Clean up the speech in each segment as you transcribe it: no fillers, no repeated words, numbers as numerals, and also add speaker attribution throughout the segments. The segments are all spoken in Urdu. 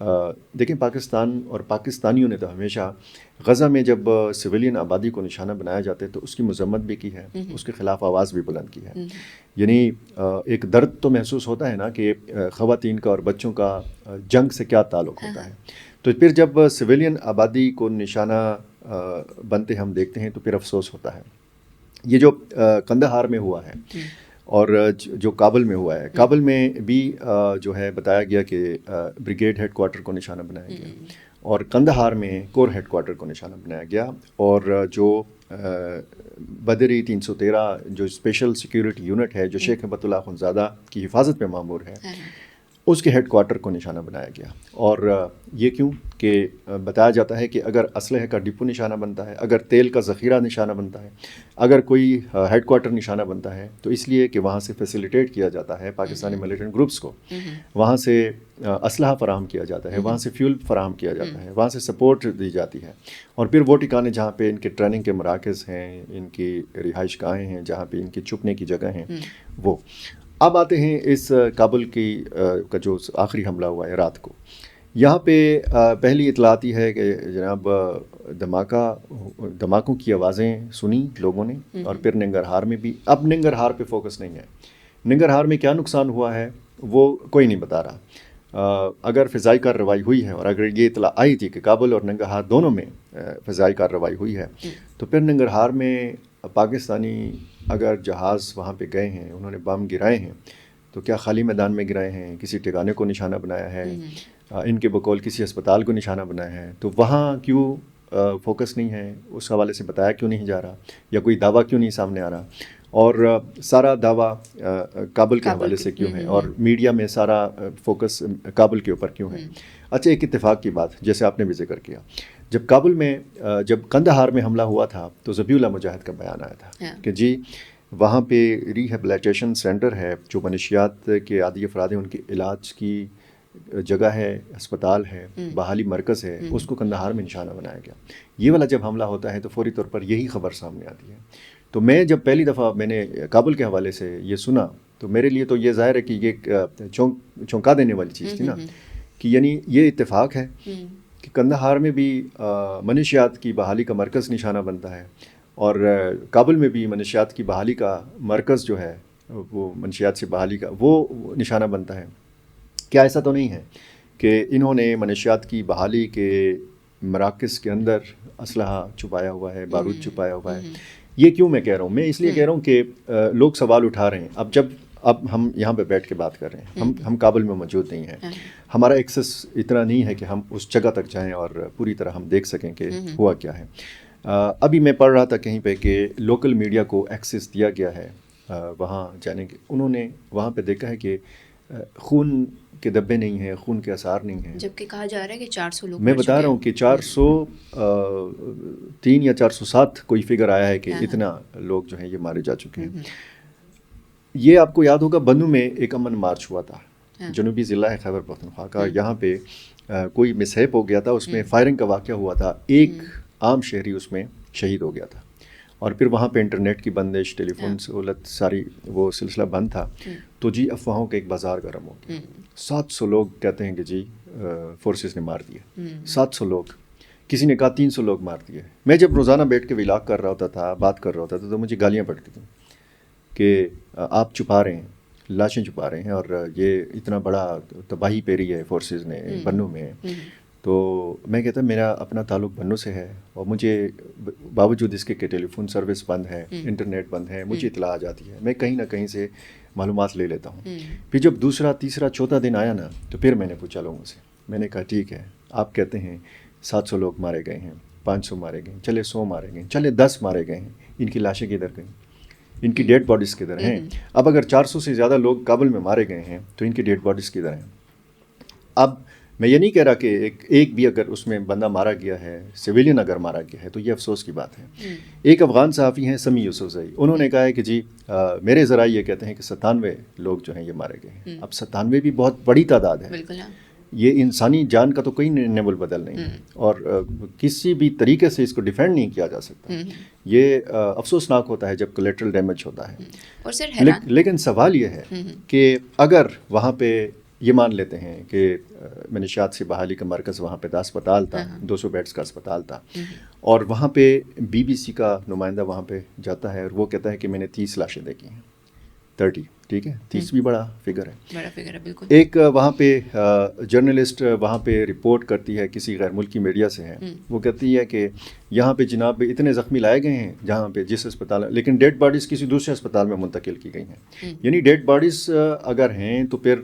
Speaker 1: دیکھیں پاکستان اور پاکستانیوں نے تو ہمیشہ غزہ میں جب سویلین آبادی کو نشانہ بنایا جاتا ہے تو اس کی مذمت بھی کی ہے, اس کے خلاف آواز بھی بلند کی ہے. یعنی ایک درد تو محسوس ہوتا ہے نا کہ خواتین کا اور بچوں کا جنگ سے کیا تعلق ہوتا ہے. تو پھر جب سویلین آبادی کو نشانہ بنتے ہم دیکھتے ہیں تو پھر افسوس ہوتا ہے. یہ جو قندھار میں ہوا ہے اور جو کابل میں ہوا ہے, کابل میں بھی جو ہے بتایا گیا کہ بریگیڈ ہیڈ کوارٹر کو نشانہ بنایا گیا, اور قندھار میں کور ہیڈ کوارٹر کو نشانہ بنایا گیا, اور جو بدری 313 جو اسپیشل سیکیورٹی یونٹ ہے جو شیخ ہیبت اللہ اخندزادہ کی حفاظت پہ مامور ہے, اس کے ہیڈ کوارٹر کو نشانہ بنایا گیا. اور یہ کیوں کہ بتایا جاتا ہے کہ اگر اسلحے کا ڈپو نشانہ بنتا ہے, اگر تیل کا ذخیرہ نشانہ بنتا ہے, اگر کوئی ہیڈ کوارٹر نشانہ بنتا ہے تو اس لیے کہ وہاں سے فیسیلیٹیٹ کیا جاتا ہے پاکستانی ملیٹنٹ گروپس کو, وہاں سے اسلحہ فراہم کیا جاتا ہے, وہاں سے فیول فراہم کیا جاتا ہے, وہاں سے سپورٹ دی جاتی ہے, اور پھر وہ ٹھکانے جہاں پہ ان کے ٹریننگ کے مراکز ہیں, ان کی رہائش گاہیں ہیں, جہاں پہ ان کی چھپنے کی جگہ ہیں وہ. اب آتے ہیں اس کابل کا جو آخری حملہ ہوا ہے رات کو. یہاں پہ پہلی اطلاع آتی ہے کہ جناب دھماکوں کی آوازیں سنی لوگوں نے, اور پھر ننگرہار میں بھی. اب ننگرہار پہ فوکس نہیں ہے, ننگرہار میں کیا نقصان ہوا ہے وہ کوئی نہیں بتا رہا. اگر فضائی کارروائی ہوئی ہے اور اگر یہ اطلاع آئی تھی کہ کابل اور ننگرہار دونوں میں فضائی کارروائی ہوئی ہے, تو پھر ننگرہار میں پاکستانی اگر جہاز وہاں پہ گئے ہیں, انہوں نے بم گرائے ہیں, تو کیا خالی میدان میں گرائے ہیں, کسی ٹھکانے کو نشانہ بنایا ہے, ان کے بقول کسی اسپتال کو نشانہ بنایا ہے, تو وہاں کیوں فوکس نہیں ہے, اس حوالے سے بتایا کیوں نہیں جا رہا, یا کوئی دعویٰ کیوں نہیں سامنے آ رہا, اور سارا دعویٰ کابل کے حوالے سے کیوں ہے, اور میڈیا میں سارا فوکس کابل کے اوپر کیوں ہے. اچھا, ایک اتفاق کی بات جیسے آپ نے بھی ذکر کیا, جب کابل میں جب قندھار میں حملہ ہوا تھا تو ذبیح اللہ مجاہد کا بیان آیا تھا کہ جی وہاں پہ ریہیبلیٹیشن سینٹر ہے, جو منشیات کے عادی افراد ہیں ان کے علاج کی جگہ ہے, اسپتال ہے, بحالی مرکز ہے, اس کو قندھار میں نشانہ بنایا گیا. یہ والا جب حملہ ہوتا ہے تو فوری طور پر یہی خبر سامنے آتی ہے. تو میں جب پہلی دفعہ میں نے کابل کے حوالے سے یہ سنا تو میرے لیے تو یہ ظاہر ہے کہ یہ چونکا دینے والی چیز تھی نا, کہ یعنی یہ اتفاق ہے کہ قندھار میں بھی منشیات کی بحالی کا مرکز نشانہ بنتا ہے, اور کابل میں بھی منشیات کی بحالی کا مرکز جو ہے وہ منشیات سے بحالی کا وہ نشانہ بنتا ہے. کیا ایسا تو نہیں ہے کہ انہوں نے منشیات کی بحالی کے مراکز کے اندر اسلحہ چھپایا ہوا ہے, بارود چھپایا ہوا ہے؟ یہ کیوں میں کہہ رہا ہوں, میں اس لیے کہہ رہا ہوں کہ لوگ سوال اٹھا رہے ہیں. اب ہم یہاں پہ بیٹھ کے بات کر رہے ہیں, ہم کابل میں موجود نہیں ہیں, ہمارا ایکسس اتنا نہیں ہے کہ ہم اس جگہ تک جائیں اور پوری طرح ہم دیکھ سکیں کہ ہوا کیا ہے. ابھی میں پڑھ رہا تھا کہیں پہ کہ لوکل میڈیا کو ایکسس دیا گیا ہے وہاں جانے کے. انہوں نے وہاں پہ دیکھا ہے کہ خون کے دبے نہیں ہیں, خون کے آثار نہیں ہیں,
Speaker 2: جبکہ کہا جا رہا ہے کہ 400 لوگ.
Speaker 1: میں بتا رہا ہوں کہ 403 یا 407 کوئی فگر آیا ہے کہ اتنا لوگ جو ہیں یہ مارے جا چکے ہیں. یہ آپ کو یاد ہوگا بنو میں ایک امن مارچ ہوا تھا, جنوبی ضلع ہے خیبر پختونخوا کا, یہاں پہ کوئی مسہیپ ہو گیا تھا, اس میں فائرنگ کا واقعہ ہوا تھا, ایک عام شہری اس میں شہید ہو گیا تھا, اور پھر وہاں پہ انٹرنیٹ کی بندش, ٹیلی فون سہولت, ساری وہ سلسلہ بند تھا. تو جی افواہوں کا ایک بازار گرم ہو گیا. 700 لوگ کہتے ہیں کہ جی فورسز نے مار دیے, 700 لوگ, کسی نے کہا 300 لوگ مار دیے. میں جب روزانہ بیٹھ کے ولاگ کر رہا ہوتا تھا, بات کر رہا ہوتا تھا, تو مجھے گالیاں پڑتی تھیں کہ آپ چھپا رہے ہیں, لاشیں چھپا رہے ہیں, اور یہ اتنا بڑا تباہی پیری ہے فورسز نے بنو میں. تو میں کہتا میرا اپنا تعلق بنو سے ہے, اور مجھے باوجود اس کے کہ ٹیلی فون سروس بند ہے, انٹرنیٹ بند ہے, مجھے اطلاع آ جاتی ہے, میں کہیں نہ کہیں سے معلومات لے لیتا ہوں. پھر جب دوسرا تیسرا چوتھا دن آیا نا, تو پھر میں نے پوچھا لوگوں سے, میں نے کہا ٹھیک ہے آپ کہتے ہیں 700 لوگ مارے گئے ہیں, 500 مارے گئے ہیں, چلے 100 مارے گئے ہیں, چلے 10 مارے گئے ہیں, ان کی لاشیں کدھر گئیں, ان کی ڈیڈ باڈیز کدھر ہیں؟ اب اگر 400 سے زیادہ لوگ کابل میں مارے گئے ہیں تو ان کی ڈیڈ باڈیز کدھر ہیں؟ اب میں یہ نہیں کہہ رہا کہ ایک بھی اگر اس میں بندہ مارا گیا ہے, سویلین اگر مارا گیا ہے, تو یہ افسوس کی بات ہے. ایک افغان صحافی ہیں سمیع یوسفزئی, انہوں نے کہا ہے کہ جی میرے ذرائع یہ کہتے ہیں کہ 97 لوگ جو ہیں یہ مارے گئے ہیں. اب 97 بھی بہت بڑی تعداد ہے, یہ انسانی جان کا تو کوئی نیم البدل نہیں, اور کسی بھی طریقے سے اس کو ڈیفینڈ نہیں کیا جا سکتا. یہ افسوسناک ہوتا ہے جب کولیٹرل ڈیمیج ہوتا ہے. لیکن سوال یہ ہے کہ اگر وہاں پہ یہ مان لیتے ہیں کہ منشیات سے بحالی کا مرکز وہاں پہ تھا، اسپتال تھا، 200 بیڈس کا اسپتال تھا، اور وہاں پہ BBC کا نمائندہ وہاں پہ جاتا ہے اور وہ کہتا ہے کہ میں نے 30 لاشیں دیکھی ہیں، 30، ٹھیک ہے، 30 بھی بڑا فگر ہے،
Speaker 2: بڑا فگر ہے بالکل.
Speaker 1: ایک وہاں پہ جرنلسٹ وہاں پہ رپورٹ کرتی ہے، کسی غیر ملکی میڈیا سے ہے، وہ کہتی ہے کہ یہاں پہ جناب اتنے زخمی لائے گئے ہیں جہاں پہ جس اسپتال، لیکن ڈیڈ باڈیز کسی دوسرے اسپتال میں منتقل کی گئی ہیں. یعنی ڈیڈ باڈیز اگر ہیں تو پھر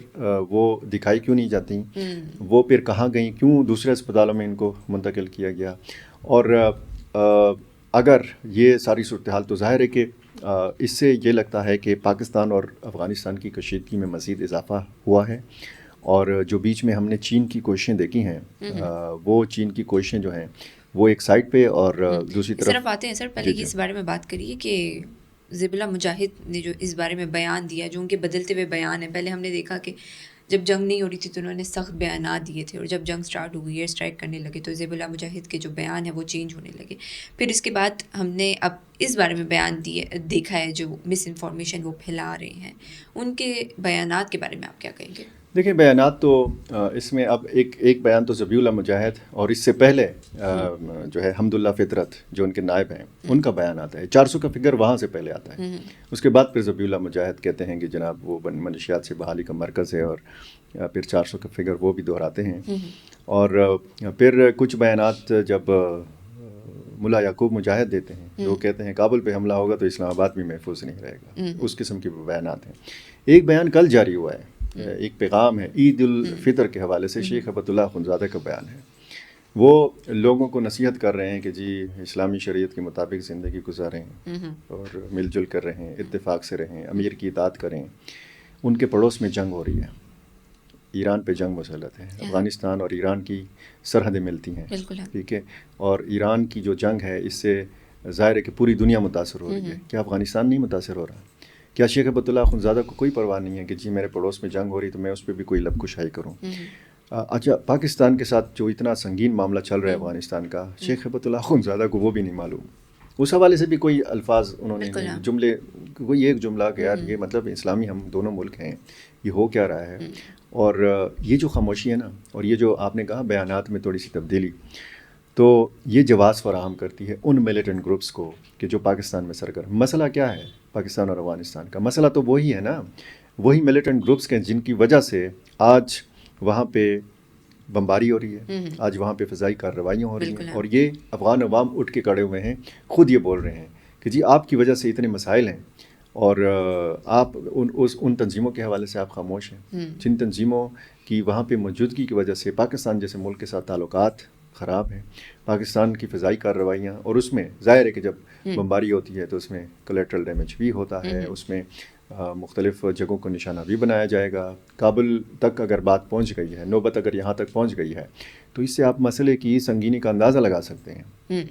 Speaker 1: وہ دکھائی کیوں نہیں جاتی، وہ پھر کہاں گئیں، کیوں دوسرے اسپتالوں میں ان کو منتقل کیا گیا. اور اگر یہ ساری صورتحال، تو ظاہر ہے کہ اس سے یہ لگتا ہے کہ پاکستان اور افغانستان کی کشیدگی میں مزید اضافہ ہوا ہے. اور جو بیچ میں ہم نے چین کی کوششیں دیکھی ہیں، وہ چین کی کوششیں جو ہیں وہ ایک سائڈ پہ، اور دوسری
Speaker 2: طرف آتے ہیں. سر پہلے اس بارے میں بات کریے کہ ذبیح اللہ مجاہد نے جو اس بارے میں بیان دیا، جو ان کے بدلتے ہوئے بیان ہے. پہلے ہم نے دیکھا کہ جب جنگ نہیں ہو رہی تھی تو انہوں نے سخت بیانات دیے تھے، اور جب جنگ سٹارٹ ہو گئی، ایئر اسٹرائک کرنے لگے، تو ذبیح اللہ مجاہد کے جو بیان ہے وہ چینج ہونے لگے. پھر اس کے بعد ہم نے اب اس بارے میں بیان دیکھا ہے، جو مس انفارمیشن وہ پھیلا رہے ہیں، ان کے بیانات کے بارے میں آپ کیا کہیں گے؟
Speaker 1: دیکھیں، بیانات تو اس میں اب ایک بیان تو ذبیح اللہ مجاہد، اور اس سے پہلے جو ہے حمد اللہ فطرت جو ان کے نائب ہیں، ان کا بیان آتا ہے. 400 کا فگر وہاں سے پہلے آتا ہے. اس کے بعد پھر ذبیح اللہ مجاہد کہتے ہیں کہ جناب وہ منشیات سے بحالی کا مرکز ہے، اور پھر 400 کا فگر وہ بھی دہراتے ہیں. اور پھر کچھ بیانات جب ملا یعقوب مجاہد دیتے ہیں، وہ کہتے ہیں کابل پہ حملہ ہوگا تو اسلام آباد بھی محفوظ نہیں رہے گا. اس قسم کے بیانات ہیں. ایک بیان کل جاری ہوا ہے، ایک پیغام ہے عید الفطر کے حوالے سے، شیخ ہیبت اللہ اخندزادہ کا بیان ہے. وہ لوگوں کو نصیحت کر رہے ہیں کہ جی اسلامی شریعت کے مطابق زندگی گزاریں، اور مل جل کر رہیں، اتفاق سے رہیں، امیر کی اطاعت کریں. ان کے پڑوس میں جنگ ہو رہی ہے، ایران پہ جنگ مسلط ہے، افغانستان اور ایران کی سرحدیں ملتی ہیں، ٹھیک ہے، اور ایران کی جو جنگ ہے اس سے ظاہر ہے کہ پوری دنیا متاثر ہو رہی ہے. کیا افغانستان نہیں متاثر ہو رہا؟ کیا شیخ ہیبت اللہ اخندزادہ کو کوئی پرواہ نہیں ہے کہ جی میرے پڑوس میں جنگ ہو رہی تو میں اس پہ بھی کوئی لب کشائی کروں؟ اچھا، پاکستان کے ساتھ جو اتنا سنگین معاملہ چل رہا ہے افغانستان کا، شیخ ہیبت اللہ اخندزادہ کو وہ بھی نہیں معلوم. اس حوالے سے بھی کوئی الفاظ انہوں نے، جملے، کوئی ایک جملہ کہ یار یہ مطلب اسلامی ہم دونوں ملک ہیں، یہ ہو کیا رہا ہے. اور یہ جو خاموشی ہے نا، اور یہ جو آپ نے کہا بیانات میں تھوڑی سی تبدیلی، تو یہ جواز فراہم کرتی ہے ان ملیٹنٹ گروپس کو کہ جو پاکستان میں سرگرم. مسئلہ کیا ہے پاکستان اور افغانستان کا؟ مسئلہ تو وہی ہے نا، وہی ملیٹنٹ گروپس کے جن کی وجہ سے آج وہاں پہ بمباری ہو رہی ہے، آج وہاں پہ فضائی کارروائیاں ہو رہی ہیں. اور یہ افغان عوام اٹھ کے کھڑے ہوئے ہیں، خود یہ بول رہے ہیں کہ جی آپ کی وجہ سے اتنے مسائل ہیں، اور آپ ان تنظیموں کے حوالے سے آپ خاموش ہیں، جن تنظیموں کی وہاں پہ موجودگی کی وجہ سے پاکستان جیسے ملک کے ساتھ تعلقات خراب ہیں. پاکستان کی فضائی کارروائیاں، اور اس میں ظاہر ہے کہ جب بمباری ہوتی ہے تو اس میں کولیٹرل ڈیمیج بھی ہوتا ہے، اس میں مختلف جگہوں کو نشانہ بھی بنایا جائے گا. کابل تک اگر بات پہنچ گئی ہے، نوبت اگر یہاں تک پہنچ گئی ہے، تو اس سے آپ مسئلے کی سنگینی کا اندازہ لگا سکتے ہیں.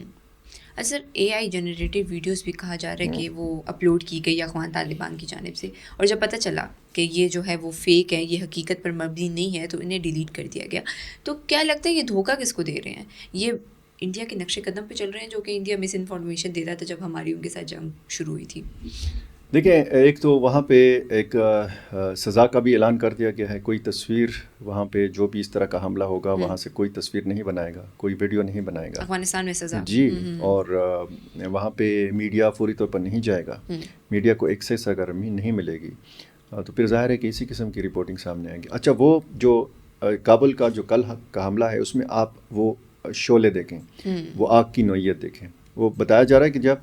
Speaker 2: سر AI جنریٹڈ ویڈیوز بھی کہا جا رہا ہے کہ وہ اپلوڈ کی گئی افغان طالبان کی جانب سے، اور جب پتہ چلا کہ یہ جو ہے وہ فیک ہے، یہ حقیقت پر مبنی نہیں ہے، تو انہیں ڈیلیٹ کر دیا گیا. تو کیا لگتا ہے یہ دھوکہ کس کو دے رہے ہیں؟ یہ انڈیا کے نقش قدم پہ چل رہے ہیں، جو کہ انڈیا مس انفارمیشن دیتا تھا جب ہماری ان کے ساتھ جنگ شروع ہوئی تھی.
Speaker 1: دیکھیں، ایک تو وہاں پہ ایک سزا کا بھی اعلان کر دیا گیا ہے. کوئی تصویر وہاں پہ جو بھی اس طرح کا حملہ ہوگا وہاں سے کوئی تصویر نہیں بنائے گا، کوئی ویڈیو نہیں بنائے گا.
Speaker 2: افغانستان میں سزا
Speaker 1: جی. اور وہاں پہ میڈیا فوری طور پر نہیں جائے گا، میڈیا کو ایکسیس اگر نہیں ملے گی تو پھر ظاہر ہے کہ اسی قسم کی رپورٹنگ سامنے آئے گی. اچھا، وہ جو کابل کا جو کل کا حملہ ہے اس میں آپ وہ شعلے دیکھیں، وہ آگ کی نوعیت دیکھیں. وہ بتایا جا رہا ہے کہ جب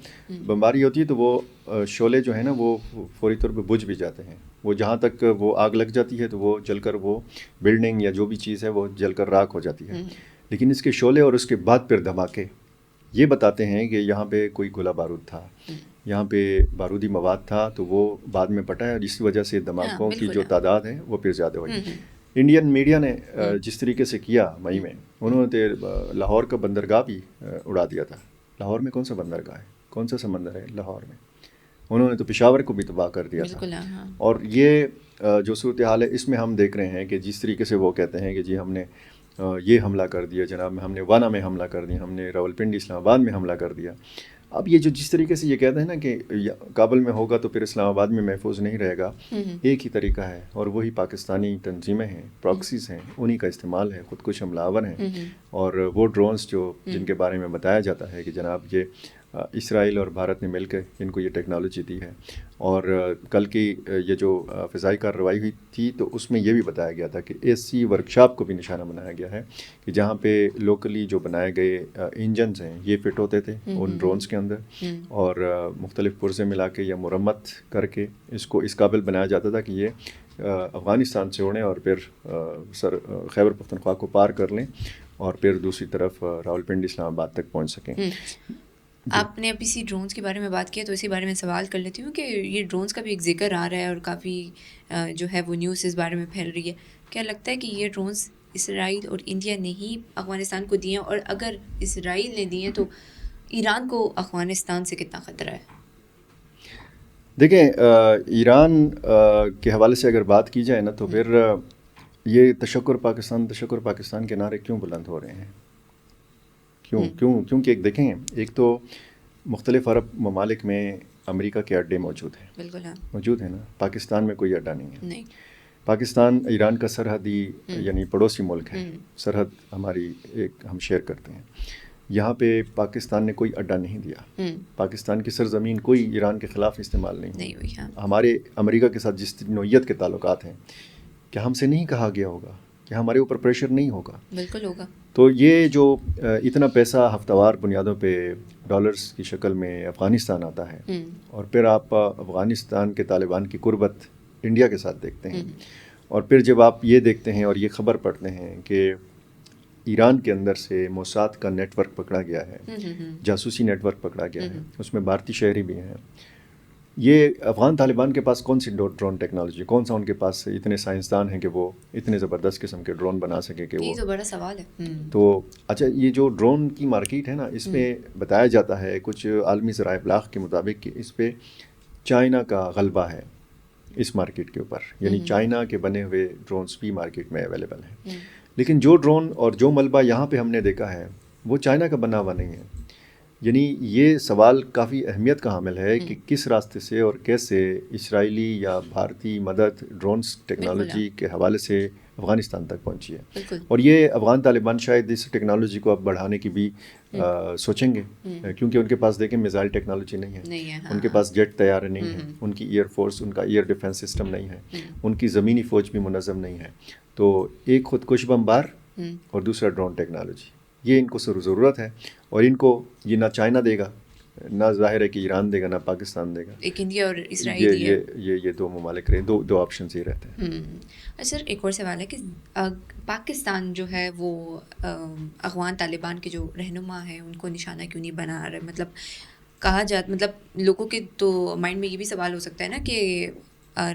Speaker 1: بمباری ہوتی ہے تو وہ شعلے جو ہیں نا وہ فوری طور پہ بجھ بھی جاتے ہیں. وہ جہاں تک وہ آگ لگ جاتی ہے تو وہ جل کر وہ بلڈنگ یا جو بھی چیز ہے وہ جل کر راکھ ہو جاتی ہے. لیکن اس کے شعلے اور اس کے بعد پھر دھماکے یہ بتاتے ہیں کہ یہاں پہ کوئی گولہ بارود تھا، یہاں پہ بارودی مواد تھا، تو وہ بعد میں پٹا ہے، اور اس وجہ سے دھماکوں کی جو تعداد ہے وہ پھر زیادہ ہوئی. انڈین میڈیا نے جس طریقے سے کیا مئی میں، انہوں نے لاہور کا بندرگاہ بھی اڑا دیا تھا. لاہور میں کون سا بندرگاہ ہے، کون سا سمندر ہے لاہور میں؟ انہوں نے تو پشاور کو بھی تباہ کر دیا تھا. اور یہ جو صورتحال ہے اس میں ہم دیکھ رہے ہیں کہ جس طریقے سے وہ کہتے ہیں کہ جی ہم نے یہ حملہ کر دیا جناب، ہم نے وانا میں حملہ کر دیا، ہم نے راولپنڈی اسلام آباد میں حملہ کر دیا. اب یہ جو جس طریقے سے یہ کہتے ہیں نا کہ کابل میں ہوگا تو پھر اسلام آباد میں محفوظ نہیں رہے گا، ایک ہی طریقہ ہے، اور وہی پاکستانی تنظیمیں ہیں، پراکسیز ہیں، انہی کا استعمال ہے، خود کش حملہ آور ہیں. اور وہ ڈرونز جو جن کے بارے میں بتایا جاتا ہے کہ جناب یہ اسرائیل اور بھارت نے مل کے ان کو یہ ٹیکنالوجی دی ہے. اور کل کی یہ جو فضائی کارروائی ہوئی تھی تو اس میں یہ بھی بتایا گیا تھا کہ ایسی ورکشاپ کو بھی نشانہ بنایا گیا ہے کہ جہاں پہ لوکلی جو بنائے گئے انجنز ہیں یہ فٹ ہوتے تھے ان ڈرونز کے اندر، اور مختلف پرزے ملا کے یا مرمت کر کے اس کو اس قابل بنایا جاتا تھا کہ یہ افغانستان سے اڑیں اور پھر خیبر پختونخوا کو پار کر لیں اور پھر دوسری طرف راولپنڈی اسلام آباد تک پہنچ سکیں.
Speaker 2: آپ نے ابھی اسی ڈرونز کے بارے میں بات کی ہے تو اسی بارے میں سوال کر لیتی ہوں کہ یہ ڈرونز کا بھی ایک ذکر آ رہا ہے اور کافی جو ہے وہ نیوز اس بارے میں پھیل رہی ہے. کیا لگتا ہے کہ یہ ڈرونز اسرائیل اور انڈیا نے ہی افغانستان کو دیے ہیں، اور اگر اسرائیل نے دیے ہیں تو ایران کو افغانستان سے کتنا خطرہ ہے؟
Speaker 1: دیکھیں ایران کے حوالے سے اگر بات کی جائے نا تو پھر یہ تشکر پاکستان کے نعرے کیوں بلند ہو رہے ہیں؟ کیونکہ ایک دیکھیں، ایک تو مختلف عرب ممالک میں امریکہ کے اڈے موجود ہیں. بالکل موجود ہیں نا. پاکستان میں کوئی اڈا نہیں ہے. پاکستان ایران کا سرحدی یعنی پڑوسی ملک ہے، سرحد ہماری ایک ہم شیئر کرتے ہیں. یہاں پہ پاکستان نے کوئی اڈا نہیں دیا. پاکستان کی سرزمین کوئی ایران کے خلاف استعمال نہیں ہوئی. ہمارے امریکہ کے ساتھ جس نوعیت کے تعلقات ہیں، کیا ہم سے نہیں کہا گیا ہوگا کہ ہمارے اوپر پریشر نہیں ہوگا؟ بالکل ہوگا. تو یہ جو اتنا پیسہ ہفتہ وار بنیادوں پہ ڈالرز کی شکل میں افغانستان آتا ہے، اور پھر آپ افغانستان کے طالبان کی قربت انڈیا کے ساتھ دیکھتے ہیں، اور پھر جب آپ یہ دیکھتے ہیں اور یہ خبر پڑھتے ہیں کہ ایران کے اندر سے موساد کا نیٹ ورک پکڑا گیا ہے، جاسوسی نیٹ ورک پکڑا گیا ہے، اس میں بھارتی شہری بھی ہیں. یہ افغان طالبان کے پاس کون سی ڈرون ٹیکنالوجی، کون سا ان کے پاس اتنے سائنسدان ہیں کہ وہ اتنے زبردست قسم کے ڈرون بنا سکے کہ وہ، یہ تو بڑا سوال ہے. تو اچھا، یہ جو ڈرون کی مارکیٹ ہے نا، اس پہ بتایا جاتا ہے کچھ عالمی ذرائع ابلاغ کے مطابق کہ اس پہ چائنا کا غلبہ ہے اس مارکیٹ کے اوپر، یعنی چائنا کے بنے ہوئے ڈرونز بھی مارکیٹ میں اویلیبل ہیں. لیکن جو ڈرون اور جو ملبہ یہاں پہ ہم نے دیکھا ہے وہ چائنا کا بنا ہوا نہیں ہے. یعنی یہ سوال کافی اہمیت کا حامل ہے کہ کس راستے سے اور کیسے اسرائیلی یا بھارتی مدد ڈرونز ٹیکنالوجی کے حوالے سے افغانستان تک پہنچی ہے. اور یہ افغان طالبان شاید اس ٹیکنالوجی کو اب بڑھانے کی بھی سوچیں گے، کیونکہ ان کے پاس دیکھیں میزائل ٹیکنالوجی نہیں ہے، ان کے پاس جیٹ طیارے نہیں ہیں، ان کی ایئر فورس، ان کا ایئر ڈیفنس سسٹم نہیں ہے، ان کی زمینی فوج بھی منظم نہیں ہے. تو ایک خودکش بمبار اور دوسرا ڈرون ٹیکنالوجی، یہ ان کو ضرورت ہے، اور ان کو یہ نہ چائنا دے گا، نہ ظاہر ہے کہ ایران دے گا، نہ پاکستان دے گا. ایک انڈیا اور اسرائیل، یہ دو ممالک رہے، دو آپشنز یہ رہتے ہیں.
Speaker 2: سر ایک اور سوال ہے کہ پاکستان جو ہے وہ افغان طالبان کے جو رہنما ہیں ان کو نشانہ کیوں نہیں بنا رہے؟ مطلب کہا جاتا، مطلب لوگوں کے تو مائنڈ میں یہ بھی سوال ہو سکتا ہے نا کہ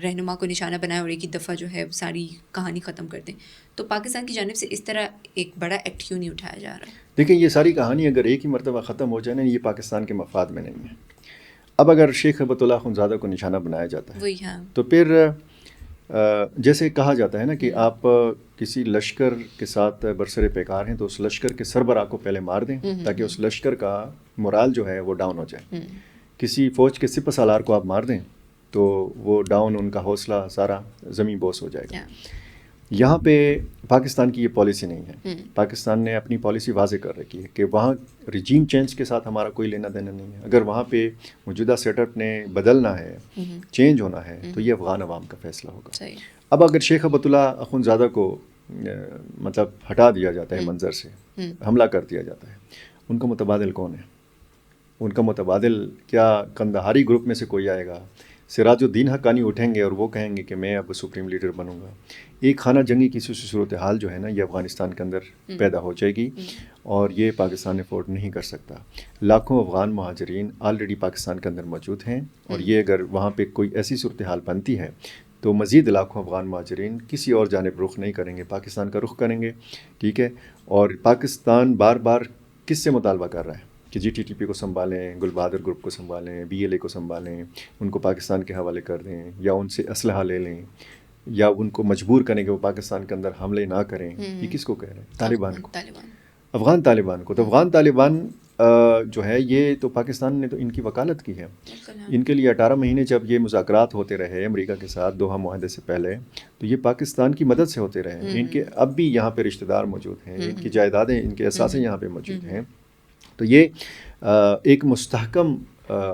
Speaker 2: رہنما کو نشانہ بنائے اور ایک ہی دفعہ جو ہے ساری کہانی ختم کر دیں. تو پاکستان کی جانب سے اس طرح ایک بڑا ایکٹ کیوں نہیں اٹھایا جا رہا ہے؟
Speaker 1: دیکھیں، یہ ساری کہانی اگر ایک ہی مرتبہ ختم ہو جائے نا، یہ پاکستان کے مفاد میں نہیں ہے. اب اگر شیخ ہیبت اللہ اخندزادہ کو نشانہ بنایا جاتا ہے تو پھر جیسے کہا جاتا ہے نا کہ آپ کسی لشکر کے ساتھ برسر پیکار ہیں تو اس لشکر کے سربراہ کو پہلے مار دیں تاکہ اس لشکر کا مورال جو ہے وہ ڈاؤن ہو جائے. کسی فوج کے سپہ سالار کو آپ مار دیں تو وہ ڈاؤن، ان کا حوصلہ سارا زمین بوس ہو جائے گا. یہاں پہ پاکستان کی یہ پالیسی نہیں ہے. پاکستان نے اپنی پالیسی واضح کر رکھی ہے کہ وہاں ریجیم چینج کے ساتھ ہمارا کوئی لینا دینا نہیں ہے. اگر وہاں پہ موجودہ سیٹ اپ نے بدلنا ہے، چینج ہونا ہے، تو یہ افغان عوام کا فیصلہ ہوگا. اب اگر شیخ ہیبت اللہ اخندزادہ کو مطلب ہٹا دیا جاتا ہے منظر سے، حملہ کر دیا جاتا ہے، ان کا متبادل کون ہے؟ ان کا متبادل کیا قندہاری گروپ میں سے کوئی آئے گا؟ سراج الدین حقانی اٹھیں گے اور وہ کہیں گے کہ میں اب سپریم لیڈر بنوں گا. ایک خانہ جنگی کی صورتحال جو ہے نا، یہ افغانستان کے اندر پیدا ہو جائے گی اور یہ پاکستان افورڈ نہیں کر سکتا. لاکھوں افغان مہاجرین آلریڈی پاکستان کے اندر موجود ہیں، اور یہ اگر وہاں پہ کوئی ایسی صورتحال بنتی ہے تو مزید لاکھوں افغان مہاجرین کسی اور جانب رخ نہیں کریں گے، پاکستان کا رخ کریں گے. ٹھیک ہے. اور پاکستان بار بار کس سے مطالبہ کر رہا ہے کہ جی ٹی ٹی پی کو سنبھالیں، گل بہادر گروپ کو سنبھالیں، بی ایل اے کو سنبھالیں، ان کو پاکستان کے حوالے کر دیں، یا ان سے اسلحہ لے لیں، یا ان کو مجبور کریں کہ وہ پاکستان کے اندر حملے نہ کریں. یہ کس کو کہہ رہے ہیں؟ طالبان کو، افغان طالبان کو. تو افغان طالبان جو ہے یہ تو پاکستان نے تو ان کی وکالت کی ہے. ان کے لیے 18 مہینے جب یہ مذاکرات ہوتے رہے امریکہ کے ساتھ دوحہ معاہدے سے پہلے, تو یہ پاکستان کی مدد سے ہوتے رہے. ان کے اب بھی یہاں پہ رشتہ دار موجود ہیں, ان کی جائیدادیں, ان کے اثاثے یہاں پہ موجود ہیں. تو یہ ایک مستحکم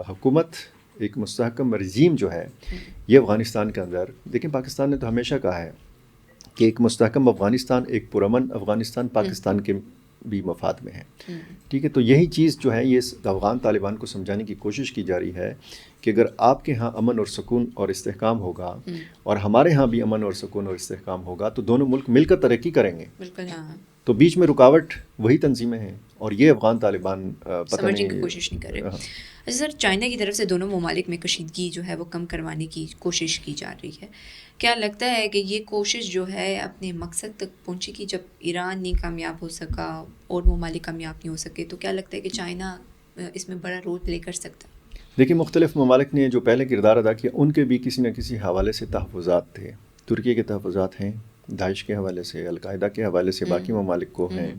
Speaker 1: حکومت, ایک مستحکم رژیم جو ہے یہ افغانستان کے اندر, دیکھیں پاکستان نے تو ہمیشہ کہا ہے کہ ایک مستحکم افغانستان, ایک پرامن افغانستان پاکستان کے بھی مفاد میں ہے. ٹھیک ہے, تو یہی چیز جو ہے یہ افغان طالبان کو سمجھانے کی کوشش کی جا رہی ہے کہ اگر آپ کے ہاں امن اور سکون اور استحکام ہوگا اور ہمارے ہاں بھی امن اور سکون اور استحکام ہوگا تو دونوں ملک مل کر ترقی کریں گے. تو بیچ میں رکاوٹ وہی تنظیمیں ہیں اور یہ افغان طالبان
Speaker 2: سمجھنے کی کوشش نہیں کر رہے. اچھا سر, چائنا کی طرف سے دونوں ممالک میں کشیدگی جو ہے وہ کم کروانے کی کوشش کی جا رہی ہے. کیا لگتا ہے کہ یہ کوشش جو ہے اپنے مقصد تک پہنچے گی؟ جب ایران نہیں کامیاب ہو سکا اور ممالک کامیاب نہیں ہو سکے, تو کیا لگتا ہے کہ چائنا اس میں بڑا رول پلے کر سکتا ہے؟
Speaker 1: دیکھیں مختلف ممالک نے جو پہلے کردار ادا کیا ان کے بھی کسی نہ کسی حوالے سے تحفظات تھے. ترکی کے تحفظات ہیں, داعش کے حوالے سے, القاعدہ کے حوالے سے باقی ممالک کو ہیں,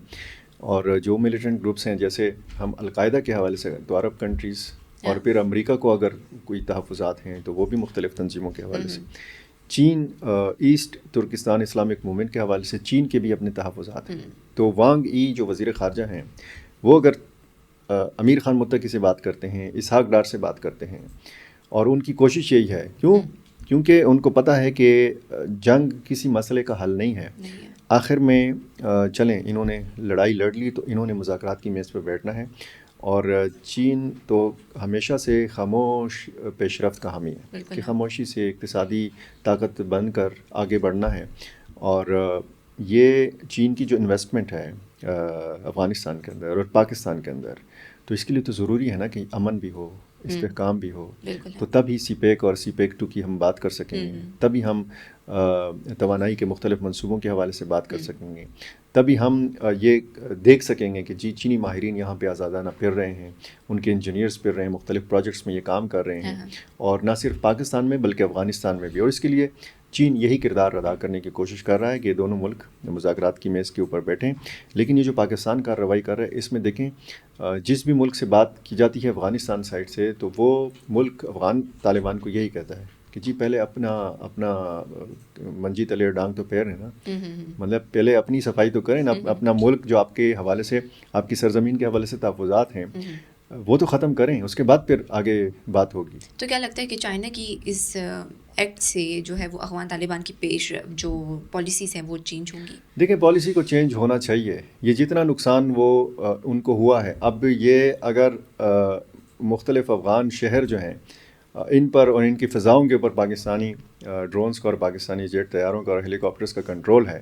Speaker 1: اور جو ملیٹنٹ گروپس ہیں جیسے ہم القاعدہ کے حوالے سے تو عرب کنٹریز, اور پھر امریکہ کو اگر کوئی تحفظات ہیں تو وہ بھی مختلف تنظیموں کے حوالے سے. چین, ایسٹ ترکستان اسلامک موومنٹ کے حوالے سے چین کے بھی اپنے تحفظات ہیں. تو وانگ ای جو وزیر خارجہ ہیں وہ اگر امیر خان متقی سے بات کرتے ہیں, اسحاق ڈار سے بات کرتے ہیں, اور ان کی کوشش یہی ہے, کیونکہ ان کو پتہ ہے کہ جنگ کسی مسئلے کا حل نہیں ہے. آخر میں چلیں انہوں نے لڑائی لڑ لی تو انہوں نے مذاکرات کی میز پہ بیٹھنا ہے, اور چین تو ہمیشہ سے خاموش پیش رفت کا حامی ہے کہ خاموشی سے اقتصادی طاقت بن کر آگے بڑھنا ہے. اور یہ چین کی جو انویسٹمنٹ ہے افغانستان کے اندر اور پاکستان کے اندر, تو اس کے لیے تو ضروری ہے نا کہ امن بھی ہو, استحکام بھی ہو, تو تبھی سی پیک اور سی پیک 2 کی ہم بات کر سکیں گے, تبھی ہم توانائی کے مختلف منصوبوں کے حوالے سے بات کر سکیں گے, تبھی ہم یہ دیکھ سکیں گے کہ جی چینی ماہرین یہاں پہ آزادانہ پھر رہے ہیں, ان کے انجینئرز پھر رہے ہیں, مختلف پروجیکٹس میں یہ کام کر رہے ہیں, اور نہ صرف پاکستان میں بلکہ افغانستان میں بھی. اور اس کے لیے چین یہی کردار ادا کرنے کی کوشش کر رہا ہے کہ دونوں ملک مذاکرات کی میز کے اوپر بیٹھیں. لیکن یہ جو پاکستان کارروائی کر رہا ہے اس میں دیکھیں جس بھی ملک سے بات کی جاتی ہے افغانستان سائڈ سے, تو وہ ملک افغان طالبان کو یہی کہتا ہے کہ جی پہلے اپنا منجی تلے ڈانگ تو پھیریں نا, مطلب پہلے اپنی صفائی تو کریں نا, اپنا ملک جو آپ کے حوالے سے, آپ کی سرزمین کے حوالے سے تحفظات ہیں وہ تو ختم کریں, اس کے بعد پھر آگے بات ہوگی.
Speaker 2: تو کیا لگتا ہے کہ چائنا کی اس ایکٹ سے جو ہے وہ افغان طالبان کی پیش جو پالیسیز ہیں وہ چینج ہوں گی؟
Speaker 1: دیکھیں پالیسی کو چینج ہونا چاہیے. یہ جتنا نقصان وہ ان کو ہوا ہے, اب یہ اگر مختلف افغان شہر جو ہیں ان پر اور ان کی فضاؤں کے اوپر پاکستانی ڈرونز کا اور پاکستانی جیٹ طیاروں کا اور ہیلی کاپٹرز کا کنٹرول ہے,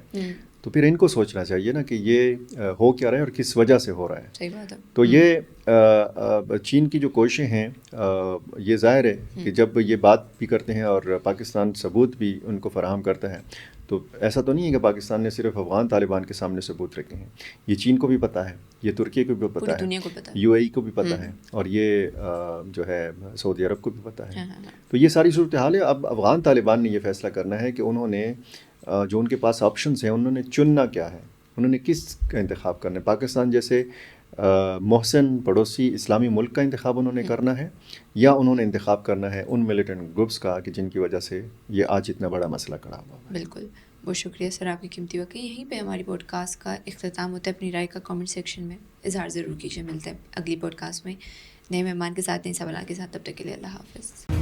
Speaker 1: تو پھر ان کو سوچنا چاہیے نا کہ یہ ہو کیا رہا ہے اور کس وجہ سے ہو رہا ہے.
Speaker 2: صحیح بات ہے.
Speaker 1: تو یہ چین کی جو کوششیں ہیں یہ ظاہر ہے کہ جب یہ بات بھی کرتے ہیں اور پاکستان ثبوت بھی ان کو فراہم کرتا ہے, تو ایسا تو نہیں ہے کہ پاکستان نے صرف افغان طالبان کے سامنے ثبوت رکھے ہیں. یہ چین کو بھی پتہ ہے, یہ ترکی کو بھی پتہ ہے, یو اے ای کو بھی پتہ ہے, اور یہ جو ہے سعودی عرب کو بھی پتہ ہے. تو یہ ساری صورتحال ہے. اب افغان طالبان نے یہ فیصلہ کرنا ہے کہ انہوں نے جو ان کے پاس آپشنز ہیں انہوں نے چننا کیا ہے, انہوں نے کس کا انتخاب کرنا ہے. پاکستان جیسے محسن پڑوسی اسلامی ملک کا انتخاب انہوں نے کرنا ہے, یا انہوں نے انتخاب کرنا ہے ان ملیٹنٹ گروپس کا کہ جن کی وجہ سے یہ آج اتنا بڑا مسئلہ کھڑا ہوا ہے.
Speaker 2: بالکل, بہت شکریہ سر آپ کی قیمتی وقت. یہیں پہ ہماری پوڈ کاسٹ کا اختتام ہوتا ہے. اپنی رائے کا کامنٹ سیکشن میں اظہار ضرور کیجیے. ملتے ہیں اگلی پوڈ کاسٹ میں نئے مہمان کے ساتھ, نئے سوالات کے ساتھ. تب تک کے لیے اللہ حافظ.